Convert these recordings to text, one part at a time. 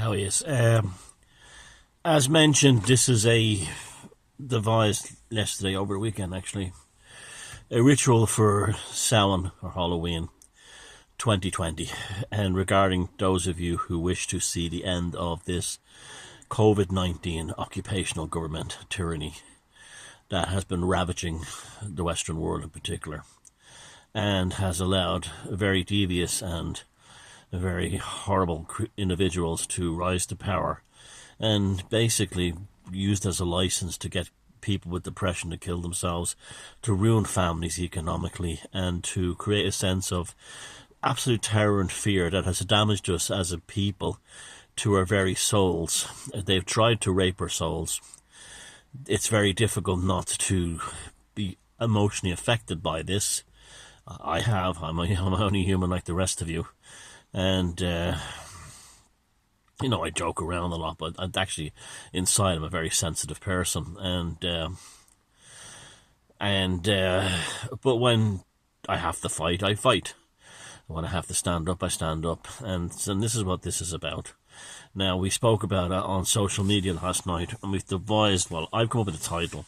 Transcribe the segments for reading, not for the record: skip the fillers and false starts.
How is? As mentioned, this is a devised yesterday over the weekend, actually. A ritual for Samhain or Halloween 2020. And regarding those of you who wish to see the end of this COVID-19 occupational government tyranny that has been ravaging the Western world in particular, and has allowed very devious and very horrible individuals to rise to power, and basically used as a license to get people with depression to kill themselves, to ruin families economically, and to create a sense of absolute terror and fear that has damaged us as a people to our very souls. They've tried to rape our souls. It's very difficult not to be emotionally affected by this. I'm only human like the rest of you. And, I joke around a lot, but actually inside I'm a very sensitive person. But when I have to fight, I fight. When I have to stand up, I stand up. And this is what this is about. Now, we spoke about it on social media last night, and we've devised, I've come up with a title.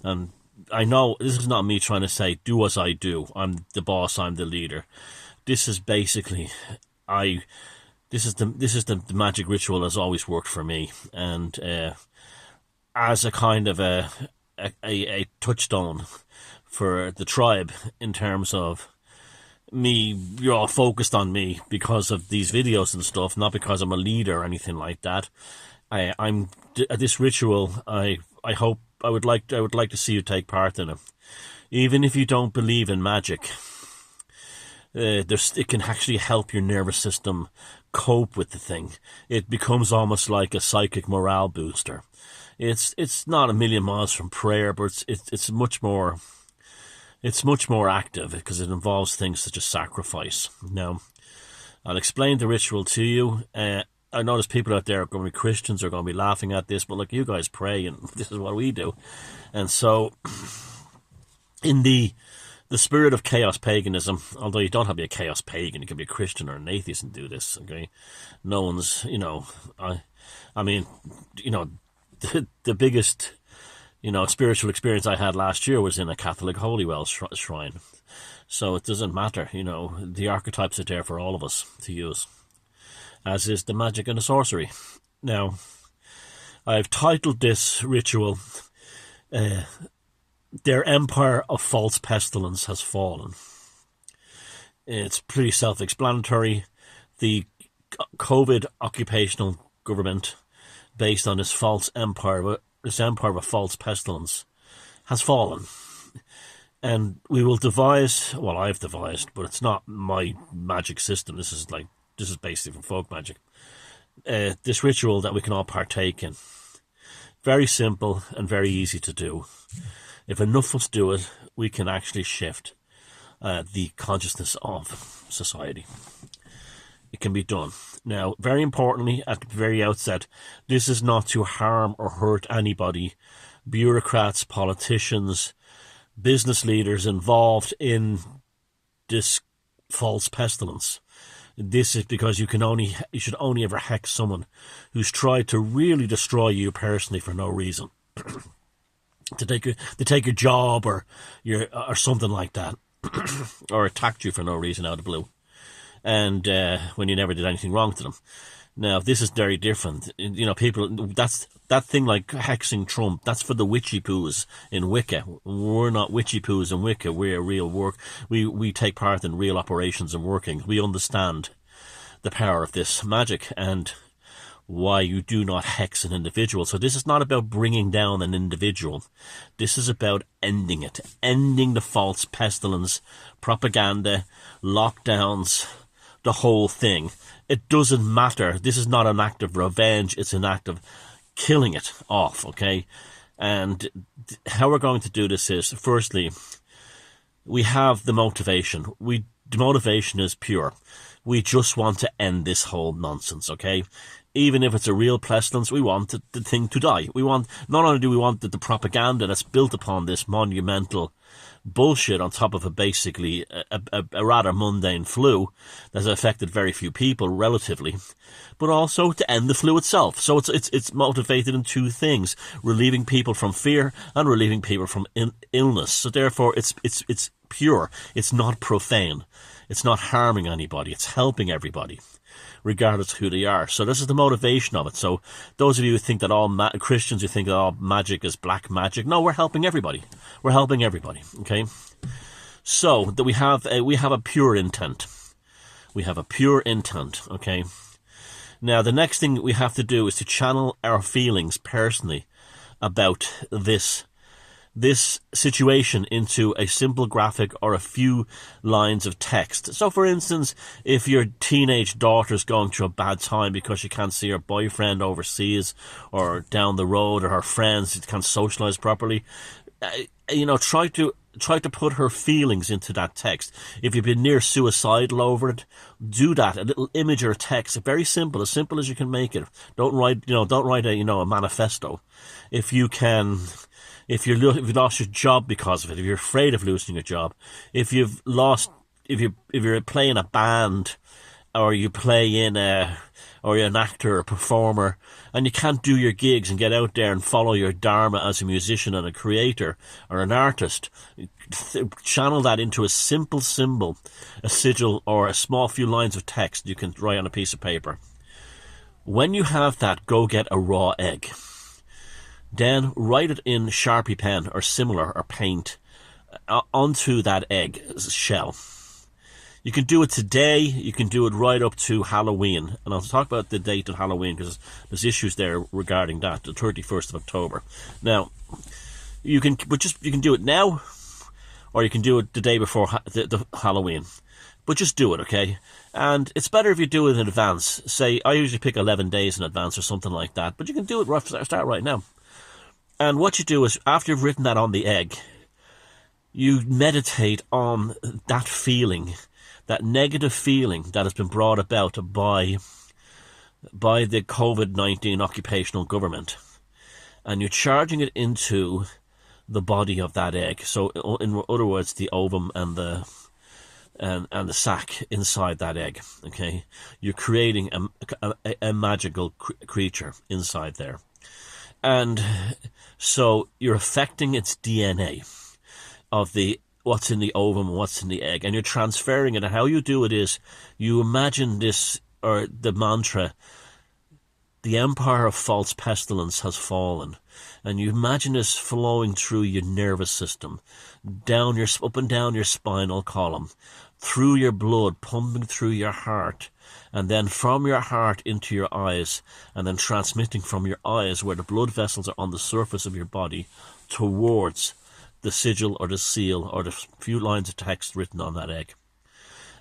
And I know this is not me trying to say, do as I do. I'm the boss, I'm the leader. This is basically, this is the magic ritual has always worked for me. And as a kind of a touchstone for the tribe in terms of me, you're all focused on me because of these videos and stuff, not because I'm a leader or anything like that. I'm this ritual. I hope I would like to see you take part in it, even if you don't believe in magic. It can actually help your nervous system cope with the thing. It becomes almost like a psychic morale booster. It's not a million miles from prayer, but it's much more. It's much more active because it involves things such as sacrifice. Now, I'll explain the ritual to you. I know there's people out there are going to be Christians, are going to be laughing at this, but look, you guys pray, and this is what we do. And so, in the spirit of chaos paganism, although you don't have to be a chaos pagan, you can be a Christian or an atheist and do this, okay? No one's, the biggest, spiritual experience I had last year was in a Catholic Holy Well shrine. So it doesn't matter, the archetypes are there for all of us to use, as is the magic and the sorcery. Now, I've titled this ritual, Their Empire of False Pestilence Has Fallen. It's pretty self-explanatory. The COVID occupational government, based on this false empire, this empire of false pestilence, has fallen. And we will devise, I've devised, but it's not my magic system. This is basically from folk magic. This ritual that we can all partake in. Very simple and very easy to do. If enough of us do it, we can actually shift the consciousness of society. It can be done. Now, very importantly, at the very outset, this is not to harm or hurt anybody, bureaucrats, politicians, business leaders involved in this false pestilence. This is because you should only ever hex someone who's tried to really destroy you personally for no reason. to take your job or something like that, or attacked you for no reason out of the blue, and when you never did anything wrong to them. Now, this is very different. People, that thing like hexing Trump, that's for the witchy poos in Wicca. We're not witchy poos in Wicca. We're real work. We take part in real operations and workings. We understand the power of this magic and why you do not hex an individual. So this is not about bringing down an individual. This is about ending it. Ending the false pestilence, propaganda, lockdowns, the whole thing. It doesn't matter. This is not an act of revenge. It's an act of killing it off, okay? And how we're going to do this is, firstly, we have the motivation. The motivation is pure. We just want to end this whole nonsense, okay? Even if it's a real pestilence, we want the thing to die. Not only do we want the propaganda that's built upon this monumental bullshit on top of basically a rather mundane flu that's affected very few people relatively, but also to end the flu itself. So it's motivated in two things: relieving people from fear and relieving people from illness. So therefore, it's pure. It's not profane. It's not harming anybody. It's helping everybody, regardless of who they are. So this is the motivation of it. So those of you who think that all Christians who think that all magic is black magic, no, we're helping everybody. We're helping everybody. Okay. So that we have a pure intent. We have a pure intent. Okay. Now the next thing we have to do is to channel our feelings personally about this situation into a simple graphic or a few lines of text. So, for instance, if your teenage daughter's going through a bad time because she can't see her boyfriend overseas or down the road, or her friends, she can't socialize properly, try to put her feelings into that text. If you've been near suicidal over it, do that. A little image or text, very simple as you can make it. Don't write a manifesto. If you can. If you've lost your job because of it, if you're afraid of losing your job, if you're playing a band, or you play or you're an actor or performer, and you can't do your gigs and get out there and follow your dharma as a musician and a creator or an artist, channel that into a simple symbol, a sigil, or a small few lines of text you can write on a piece of paper. When you have that, go get a raw egg. Then write it in Sharpie pen or similar, or paint onto that egg shell. You can do it today. You can do it right up to Halloween. And I'll talk about the date of Halloween because there's issues there regarding that, the 31st of October. Now, you can do it now, or you can do it the day before the Halloween. But just do it, okay? And it's better if you do it in advance. Say, I usually pick 11 days in advance or something like that. But you can do it start right now. And what you do is, after you've written that on the egg, you meditate on that feeling, that negative feeling that has been brought about by the COVID-19 occupational government. And you're charging it into the body of that egg. So, in other words, the ovum and the sac inside that egg. Okay, you're creating a magical creature inside there. And so you're affecting its DNA of what's in the ovum and what's in the egg, and you're transferring it. And how you do it is you imagine this, or the mantra, the empire of false pestilence has fallen, and you imagine this flowing through your nervous system, up and down your spinal column, through your blood, pumping through your heart, and then from your heart into your eyes, and then transmitting from your eyes, where the blood vessels are on the surface of your body, towards the sigil or the seal or the few lines of text written on that egg.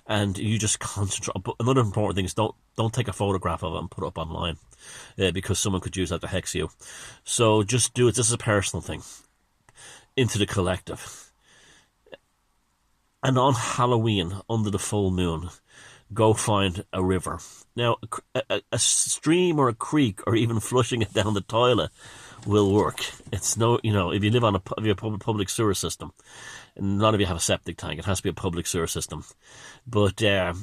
And you just concentrate. Another important thing is don't take a photograph of it and put it up online, because someone could use that to hex you. So just do it. This is a personal thing into the collective. And on Halloween, under the full moon, go find a river. Now, a stream or a creek, or even flushing it down the toilet, will work. It's if you live on if you have a public sewer system, none of you have a septic tank. It has to be a public sewer system. But the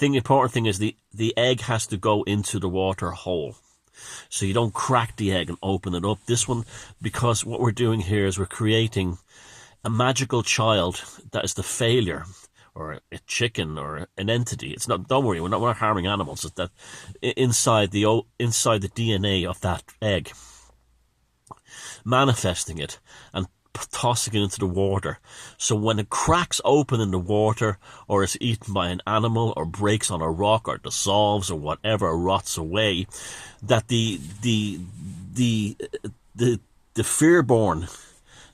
important thing is the egg has to go into the water whole. So you don't crack the egg and open it up. This one, because what we're doing here is we're creating a magical child that is the failure, or a chicken, or an entity. It's not. Don't worry, we're not harming animals. It's that inside the DNA of that egg, manifesting it and tossing it into the water. So when it cracks open in the water, or is eaten by an animal, or breaks on a rock, or dissolves, or whatever, rots away, that the fear-born,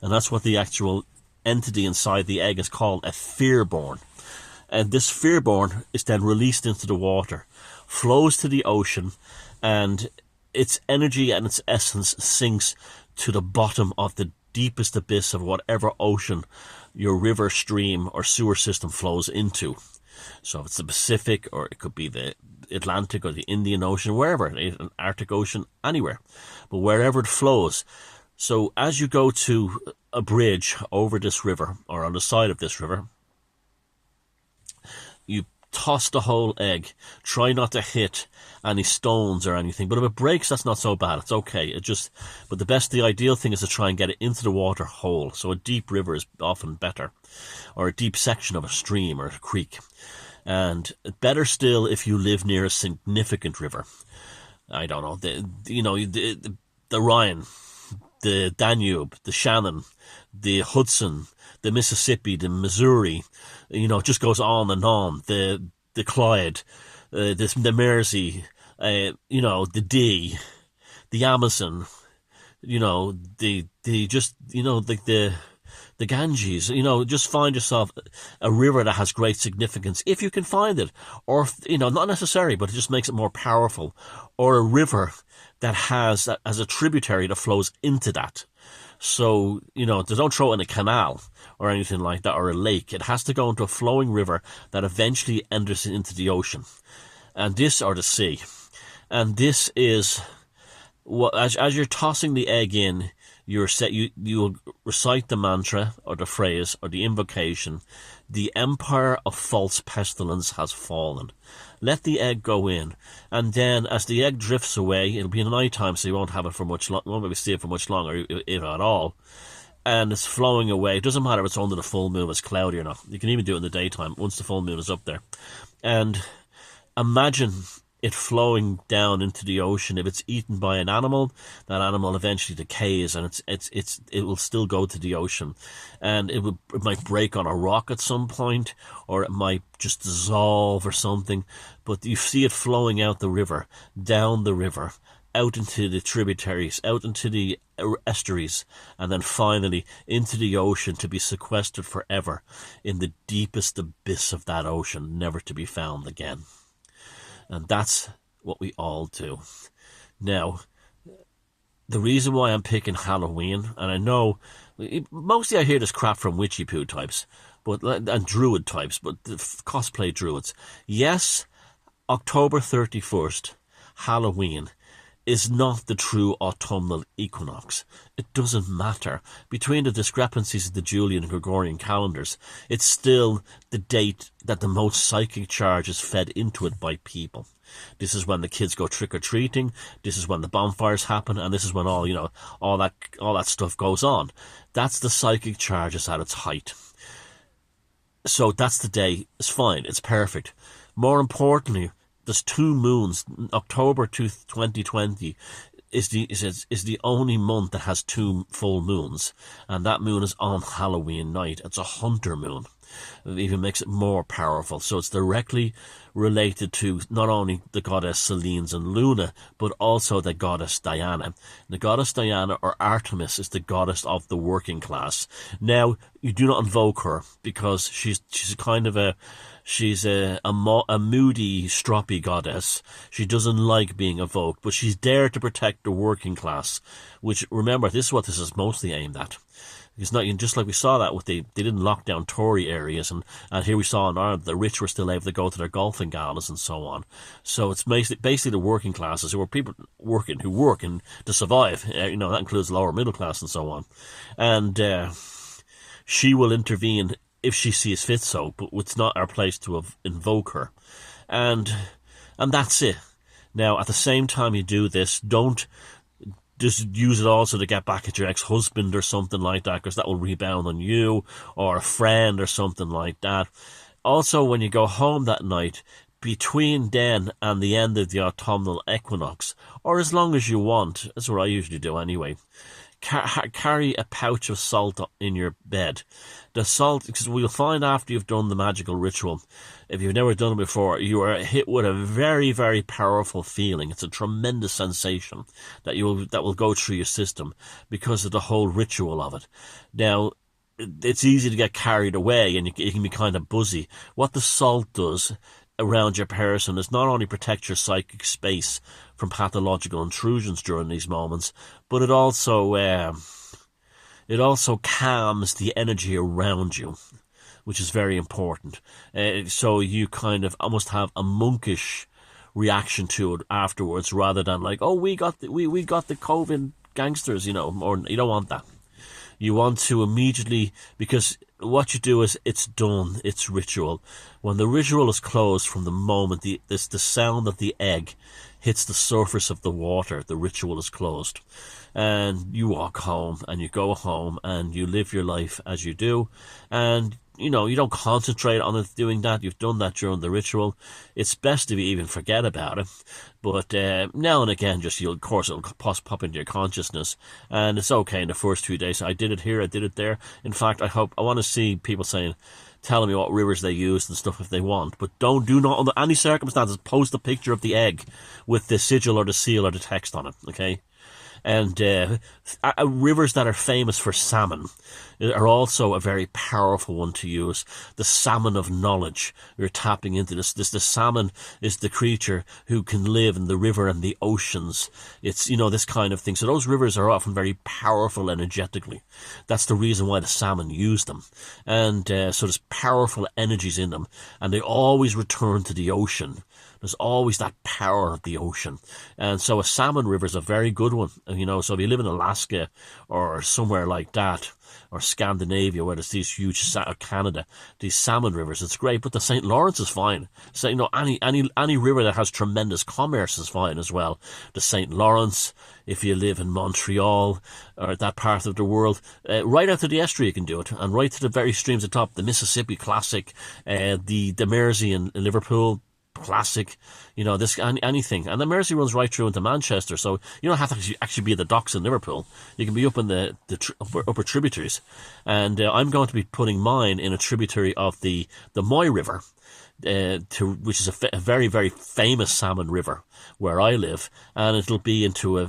and that's what the actual entity inside the egg is called, a fear-born. And this fear-born is then released into the water, flows to the ocean, and its energy and its essence sinks to the bottom of the deepest abyss of whatever ocean your river, stream, or sewer system flows into. So if it's the Pacific, or it could be the Atlantic or the Indian Ocean, wherever, an Arctic Ocean, anywhere, but wherever it flows. So as you go to a bridge over this river, or on the side of this river, you toss the whole egg. Try not to hit any stones or anything. But if it breaks, that's not so bad. It's okay. But the ideal thing is to try and get it into the water whole. So a deep river is often better, or a deep section of a stream or a creek. And better still if you live near a significant river. I don't know, the Rhine, the Danube, the Shannon, the Hudson, the Mississippi, the Missouri, it just goes on and on. The Clyde, the Mersey, the Dee, the Amazon, the Ganges, just find yourself a river that has great significance, if you can find it, or, not necessary, but it just makes it more powerful, or a river that has a tributary that flows into that. So, don't throw it in a canal or anything like that, or a lake. It has to go into a flowing river that eventually enters into the ocean, or the sea. And this is what, as you're tossing the egg in, you'll recite the mantra, or the phrase, or the invocation: the empire of false pestilence has fallen. Let the egg go in, and then as the egg drifts away, it'll be in the night time, so you won't have it for much long. Won't maybe see it for much longer, if at all. And it's flowing away. It doesn't matter if it's under the full moon, if it's cloudy or not. You can even do it in the daytime once the full moon is up there. And imagine it flowing down into the ocean. If it's eaten by an animal, that animal eventually decays, and it will still go to the ocean, and it might break on a rock at some point, or it might just dissolve or something. But you see it flowing out the river, down the river, out into the tributaries, out into the estuaries, and then finally into the ocean, to be sequestered forever in the deepest abyss of that ocean, never to be found again. And that's what we all do. Now, the reason why I'm picking Halloween, and I know mostly I hear this crap from witchy poo types, and druid types, but cosplay druids. Yes, October 31st, Halloween, is not the true autumnal equinox. It doesn't matter. Between the discrepancies of the Julian and Gregorian calendars, it's still the date that the most psychic charge is fed into it by people. This is when the kids go trick-or-treating, this is when the bonfires happen, and this is when all that stuff goes on. That's the psychic charge is at its height. So that's the day. It's fine. It's perfect. More importantly, there's 2 moons. October 2020 is the only month that has 2 full moons, and that moon is on Halloween night. It's a hunter moon. It even makes it more powerful. So it's directly related to not only the goddess Selene's and Luna, but also the goddess Diana. The goddess Diana, or Artemis, is the goddess of the working class. Now, you do not invoke her, because she's kind of a moody, stroppy goddess. She doesn't like being evoked, but she's there to protect the working class, which, remember, this is what this is mostly aimed at. It's not just like we saw that with they didn't lock down Tory areas, and here we saw in Ireland the rich were still able to go to their golfing galas and so on. So it's basically the working classes, who are people who work and to survive. That includes lower middle class and so on. And she will intervene if she sees fit so, but it's not our place to invoke her. And that's it. Now, at the same time you do this, don't just use it also to get back at your ex-husband or something like that, because that will rebound on you, or a friend or something like that. Also, when you go home that night, between then and the end of the autumnal equinox, or as long as you want, that's what I usually do anyway, carry a pouch of salt in your bed. The salt, because we'll find after you've done the magical ritual, if you've never done it before, you are hit with a very, very powerful feeling. It's a tremendous sensation that will go through your system because of the whole ritual of it. Now, it's easy to get carried away, and you can be kind of buzzy. What the salt does around your person is not only protect your psychic space from pathological intrusions during these moments, but it also calms the energy around you, which is very important. So you kind of almost have a monkish reaction to it afterwards, rather than like, oh, we got the COVID gangsters, or you don't want that. You want to immediately, because what you do is it's done, it's ritual. When the ritual is closed, from the moment the sound of the egg hits the surface of the water, the ritual is closed. And you walk home, and you go home, and you live your life as you do. And, you don't concentrate on it doing that. You've done that during the ritual. It's best if you even forget about it. But now and again, of course, it'll pop into your consciousness. And it's okay in the first few days. I did it here, I did it there. In fact, I want to see people telling me what rivers they used and stuff if they want. But do not, under any circumstances, post a picture of the egg with the sigil or the seal or the text on it, okay? And rivers that are famous for salmon are also a very powerful one to use. The salmon of knowledge. You're tapping into this. The salmon is the creature who can live in the river and the oceans. It's, this kind of thing. So those rivers are often very powerful energetically. That's the reason why the salmon use them. And so there's powerful energies in them. And they always return to the ocean. There's always that power of the ocean. And so a salmon river is a very good one. So if you live in Alaska or somewhere like that, or Scandinavia, where there's these huge, Canada, these salmon rivers, it's great. But the St. Lawrence is fine. So, any river that has tremendous commerce is fine as well. The St. Lawrence, if you live in Montreal or that part of the world, right out to the estuary you can do it, and right to the very streams at top. The Mississippi, classic. The Mersey in Liverpool, classic. Anything. And the Mersey runs right through into Manchester, so you don't have to actually be at the docks in Liverpool. You can be up in the upper tributaries. And I'm going to be putting mine in a tributary of the Moy River, which is a very, very famous salmon river where I live, and it'll be into a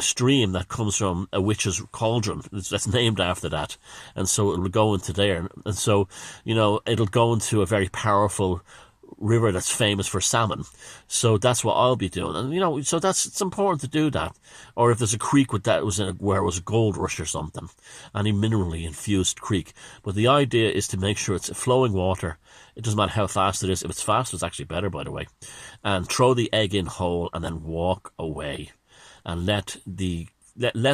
stream that comes from a witch's cauldron that's named after that. And so it'll go into there. And so, it'll go into a very powerful river that's famous for salmon. So that's what I'll be doing. And, so it's important to do that. Or if there's a creek where it was a gold rush or something, any minerally infused creek. But the idea is to make sure it's flowing water. It doesn't matter how fast it is. If it's fast, it's actually better, by the way. And throw the egg in whole and then walk away. And let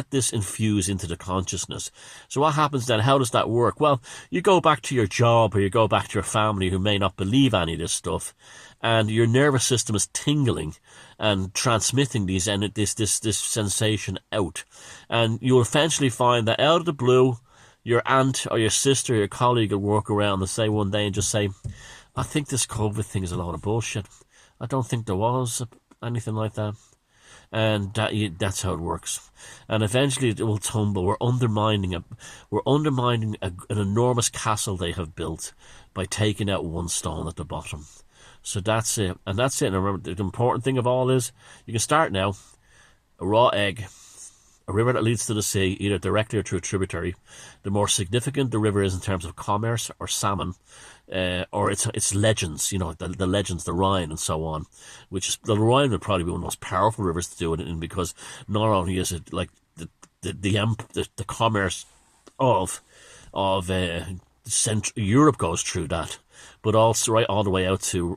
this infuse into the consciousness. So what happens then? How does that work? Well, you go back to your job, or you go back to your family who may not believe any of this stuff, and your nervous system is tingling and transmitting this sensation out. And you'll eventually find that out of the blue, your aunt or your sister or your colleague will walk around and say one day and just say, I think this COVID thing is a lot of bullshit. I don't think there was anything like that. And that's how it works. And eventually it will tumble. We're undermining an enormous castle they have built by taking out one stone at the bottom. So that's it. And that's it. And remember, the important thing of all is, you can start now. A raw egg, a river that leads to the sea, either directly or through a tributary. The more significant the river is in terms of commerce or salmon, or its legends, the legends, the Rhine and so on, which is, the Rhine would probably be one of the most powerful rivers to do it in, because not only is it like the commerce of Central Europe goes through that, but also right all the way out to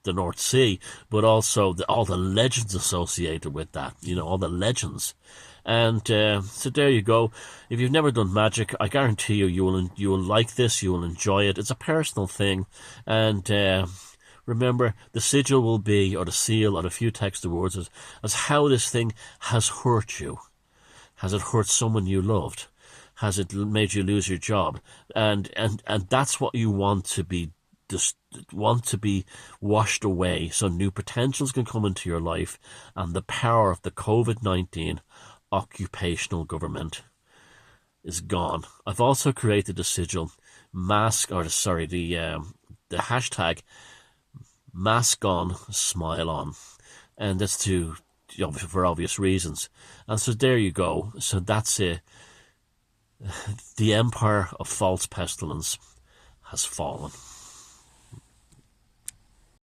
the North Sea, but also all the legends associated with that, all the legends. And so there you go. If you've never done magic, I guarantee you will like this. You will enjoy it. It's a personal thing, and remember, the sigil will be, or the seal, or a few texted words as how this thing has hurt you. Has it hurt someone you loved? Has it made you lose your job? And that's what you want to be. Just want to be washed away, so new potentials can come into your life, and the power of the COVID-19 occupational government is gone. I've also created the sigil the hashtag mask on, smile on, and that's for obvious reasons. And so there you go. So that's it. The empire of false pestilence has fallen.